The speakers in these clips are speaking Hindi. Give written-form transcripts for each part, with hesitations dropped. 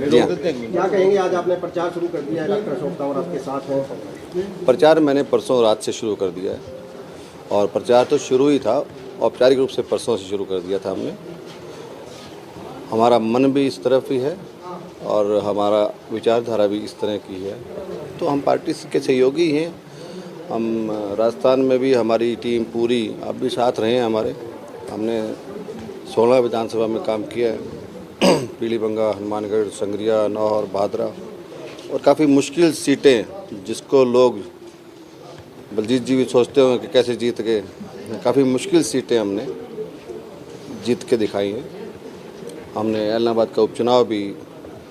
जी हाँ। क्या कहेंगे, आज आपने प्रचार शुरू कर दिया है, डॉक्टर अशोक तंवर आपके साथ हैं। प्रचार मैंने परसों रात से शुरू कर दिया है और प्रचार तो शुरू ही था, औपचारिक रूप से परसों से शुरू कर दिया था हमने। हमारा मन भी इस तरफ ही है और हमारा विचारधारा भी इस तरह की है, तो हम पार्टी के सहयोगी हैं। हम राजस्थान में भी हमारी टीम पूरी, आप भी साथ रहे हैं हमारे। हमने 16 विधानसभा में काम किया है, पीलीभंगा, हनुमानगढ़, संगरिया, नौहर, भादरा, और काफ़ी मुश्किल सीटें जिसको लोग बलजीत जी भी सोचते होंगे कि कैसे जीत गए। काफ़ी मुश्किल सीटें हमने जीत के दिखाई हैं। हमने ऐलनाबाद का उपचुनाव भी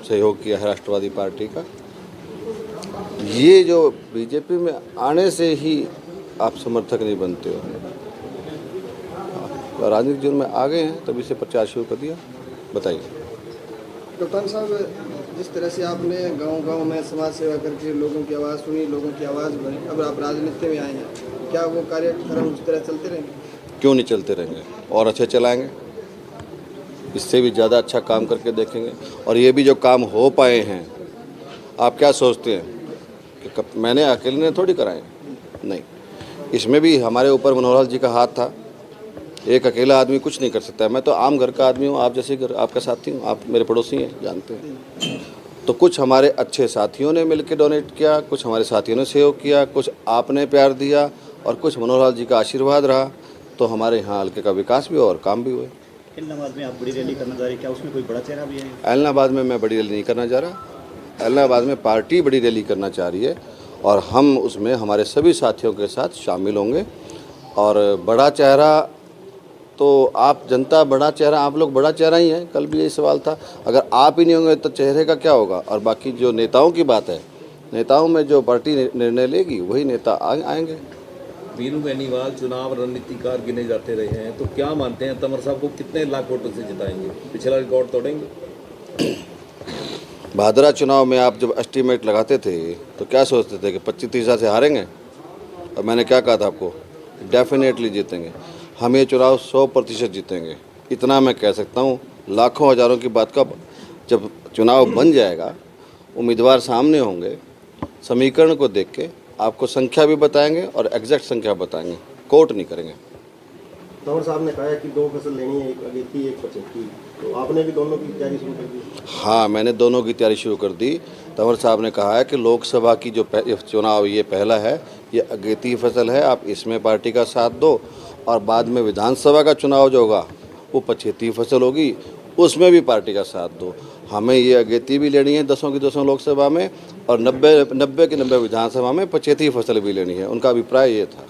सहयोग किया है राष्ट्रवादी पार्टी का। ये जो बीजेपी में आने से ही आप समर्थक नहीं बनते हो, राजनीतिक जीवन में आ गए हैं तभी से प्रचार शुरू कर दिया। बताइए कप्तान साहब, जिस तरह से आपने गांव-गांव में समाज सेवा करके लोगों की आवाज़ सुनी, लोगों की आवाज़ बनी, अब आप राजनीति में आए हैं, क्या वो कार्यक्रम उस तरह चलते रहेंगे? क्यों नहीं चलते रहेंगे, और अच्छे चलाएंगे, इससे भी ज़्यादा अच्छा काम करके देखेंगे। और ये भी जो काम हो पाए हैं, आप क्या सोचते हैं कि मैंने अकेले ने थोड़ी कराए? नहीं, इसमें भी हमारे ऊपर मनोहर लाल जी का हाथ था। एक अकेला आदमी कुछ नहीं कर सकता है। मैं तो आम घर का आदमी हूँ, आप जैसे घर, आपका साथी हूँ, आप मेरे पड़ोसी हैं, जानते हैं। तो कुछ हमारे अच्छे साथियों ने मिलकर डोनेट किया, कुछ हमारे साथियों ने सहयोग किया, कुछ आपने प्यार दिया और कुछ मनोहर लाल जी का आशीर्वाद रहा, तो हमारे यहाँ हल्के का विकास भी हुआ और काम भी हुए। ऐलनाबाद में आप बड़ी रैली करना चाह रहे हैं, क्या उसमें कोई बड़ा चेहरा भी है? ऐलनाबाद में मैं बड़ी रैली नहीं करना चाह रहा। ऐलनाबाद में पार्टी बड़ी रैली करना चाह रही है और हम उसमें हमारे सभी साथियों के साथ शामिल होंगे। और बड़ा चेहरा तो आप जनता, बड़ा चेहरा आप लोग बड़ा चेहरा ही हैं। कल भी यही सवाल था, अगर आप ही नहीं होंगे तो चेहरे का क्या होगा? और बाकी जो नेताओं की बात है, नेताओं में जो पार्टी निर्णय लेगी वही नेता आएंगे। मीनू बेनीवाल चुनाव रणनीतिकार गिने जाते रहे हैं, तो क्या मानते हैं तंवर साहब को कितने लाख वोटों से जिताएंगे? पिछला रिकॉर्ड तोड़ेंगे? भादरा चुनाव में आप जब एस्टीमेट लगाते थे तो क्या सोचते थे कि 25-30 हज़ार से हारेंगे? और मैंने क्या कहा था आपको? डेफिनेटली जीतेंगे। हम ये चुनाव 100% जीतेंगे, इतना मैं कह सकता हूँ। लाखों हज़ारों की बात का, जब चुनाव बन जाएगा, उम्मीदवार सामने होंगे, समीकरण को देख के आपको संख्या भी बताएंगे और एग्जैक्ट संख्या बताएंगे, कोट नहीं करेंगे। तंवर साहब ने कहा है कि 2 फसल लेनी है, एक अगेती, एक पचेती, तो आपने भी दोनों की तैयारी शुरू कर दी? हाँ, मैंने दोनों की तैयारी शुरू कर दी। तंवर साहब ने कहा है कि लोकसभा की जो चुनाव ये पहला है, ये अगेती फसल है, आप इसमें पार्टी का साथ दो, और बाद में विधानसभा का चुनाव जो होगा वो पछेती फसल होगी, उसमें भी पार्टी का साथ दो। हमें ये अगेती भी लेनी है 10 की 10 लोकसभा में, और 90 की 90 विधानसभा में पछेती फसल भी लेनी है। उनका अभिप्राय ये था।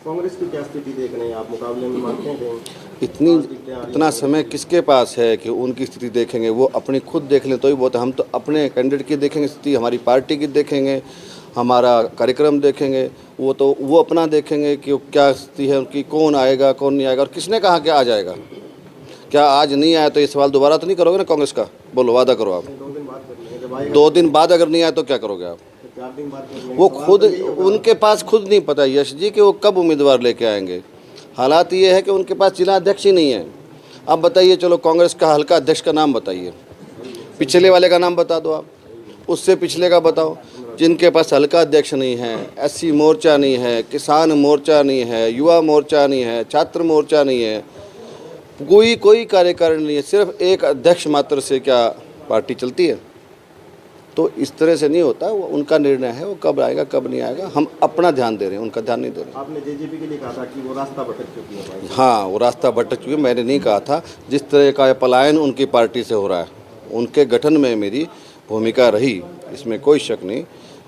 कांग्रेस की क्या स्थिति देख रहे हैं आप, मुकाबले में मानते हैं? इतना समय किसके पास है कि उनकी स्थिति देखेंगे? वो अपनी खुद देख लें तो ही बहुत है। हम तो अपने कैंडिडेट की देखेंगे स्थिति, हमारी पार्टी की देखेंगे, हमारा कार्यक्रम देखेंगे। वो अपना देखेंगे कि क्या स्थिति है उनकी, कौन आएगा कौन नहीं आएगा, और किसने कहा कि आ जाएगा। क्या आज नहीं आया तो ये सवाल दोबारा तो नहीं करोगे ना कांग्रेस का? बोलो, वादा करो आप। 2 दिन बाद अगर नहीं आया तो क्या करोगे आप? 4 दिन बाद वो खुद, उनके पास खुद नहीं पता यश जी कि वो कब उम्मीदवार लेके आएंगे। हालात ये है कि उनके पास जिला अध्यक्ष ही नहीं है। आप बताइए, चलो कांग्रेस का हल्का अध्यक्ष का नाम बताइए, पिछले वाले का नाम बता दो, आप उससे पिछले का बताओ। जिनके पास हल्का अध्यक्ष नहीं है, एससी मोर्चा नहीं है, किसान मोर्चा नहीं है, युवा मोर्चा नहीं है, छात्र मोर्चा नहीं है, कोई कार्यकारिणी नहीं है, सिर्फ एक अध्यक्ष मात्र से क्या पार्टी चलती है? तो इस तरह से नहीं होता। वो उनका निर्णय है, वो कब आएगा कब नहीं आएगा। हम अपना ध्यान दे रहे हैं, उनका ध्यान नहीं दे रहे हैं। आपने जेजेपी के लिए कहा था कि वो रास्ता भटक चुकी है। हाँ, वो रास्ता भटक चुकी है, मैंने नहीं कहा था। जिस तरह का पलायन उनकी पार्टी से हो रहा है, उनके गठन में मेरी भूमिका रही, इसमें कोई शक नहीं।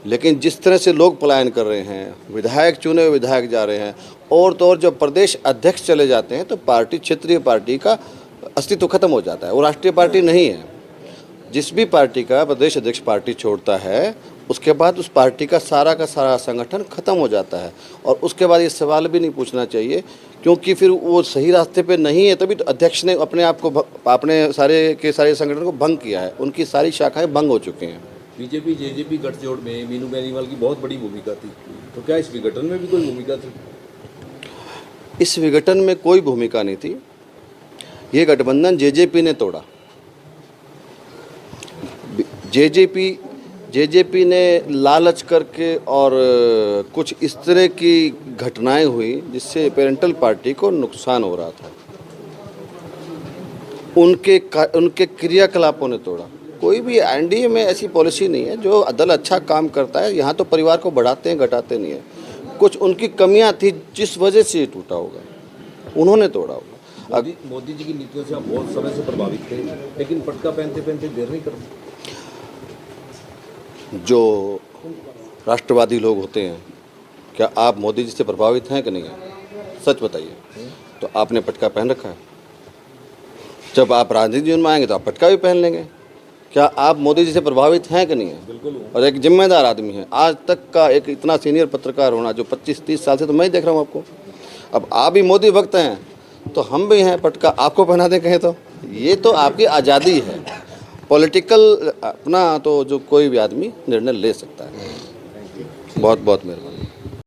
लेकिन जिस तरह से लोग पलायन कर रहे हैं, विधायक चुने हुए विधायक जा रहे हैं, और तो और जब प्रदेश अध्यक्ष चले जाते हैं तो पार्टी, क्षेत्रीय पार्टी का अस्तित्व खत्म हो जाता है। वो राष्ट्रीय पार्टी नहीं है। जिस भी पार्टी का प्रदेश अध्यक्ष पार्टी छोड़ता है, उसके बाद उस पार्टी का सारा संगठन खत्म हो जाता है। और उसके बाद ये सवाल भी नहीं पूछना चाहिए, क्योंकि फिर वो सही रास्ते पे नहीं है, तभी तो अध्यक्ष ने अपने आप को, अपने सारे संगठन को भंग किया है। उनकी सारी शाखाएं भंग हो चुकी हैं। बीजेपी जेजेपी गठजोड़ में मीनू बेनीवाल की बहुत बड़ी भूमिका थी, तो क्या इस विघटन में भी कोई भूमिका थी? इस विघटन में कोई भूमिका नहीं थी। ये गठबंधन जेजेपी ने तोड़ा। जेजेपी ने लालच करके और कुछ इस तरह की घटनाएं हुई जिससे पेरेंटल पार्टी को नुकसान हो रहा था। उनके क्रियाकलापों ने तोड़ा। कोई भी एनडीए में ऐसी पॉलिसी नहीं है। जो दल अच्छा काम करता है यहाँ तो परिवार को बढ़ाते हैं, घटाते नहीं है। कुछ उनकी कमियां थी जिस वजह से ये टूटा होगा, उन्होंने तोड़ा होगा। मोदी जी की नीतियों से आप बहुत समय से प्रभावित थे, लेकिन पटका पहनते पहनते देर नहीं करते। जो राष्ट्रवादी लोग होते हैं, क्या आप मोदी जी से प्रभावित हैं कि नहीं है? सच बताइए। तो आपने पटका पहन रखा है। जब आप राजनीतिक जीवन में आएंगे तो आप पटका भी पहन लेंगे। क्या आप मोदी जी से प्रभावित हैं कि नहीं है? बिल्कुल। और एक जिम्मेदार आदमी है। आज तक का एक इतना सीनियर पत्रकार होना, जो 25-30 साल से तो मैं ही देख रहा हूँ आपको। अब आप भी मोदी भक्त हैं तो हम भी हैं, पटका आपको पहना दें कहें तो। ये तो आपकी आज़ादी है। पॉलिटिकल अपना तो जो कोई भी आदमी निर्णय ले सकता है। बहुत बहुत मेहरबानी।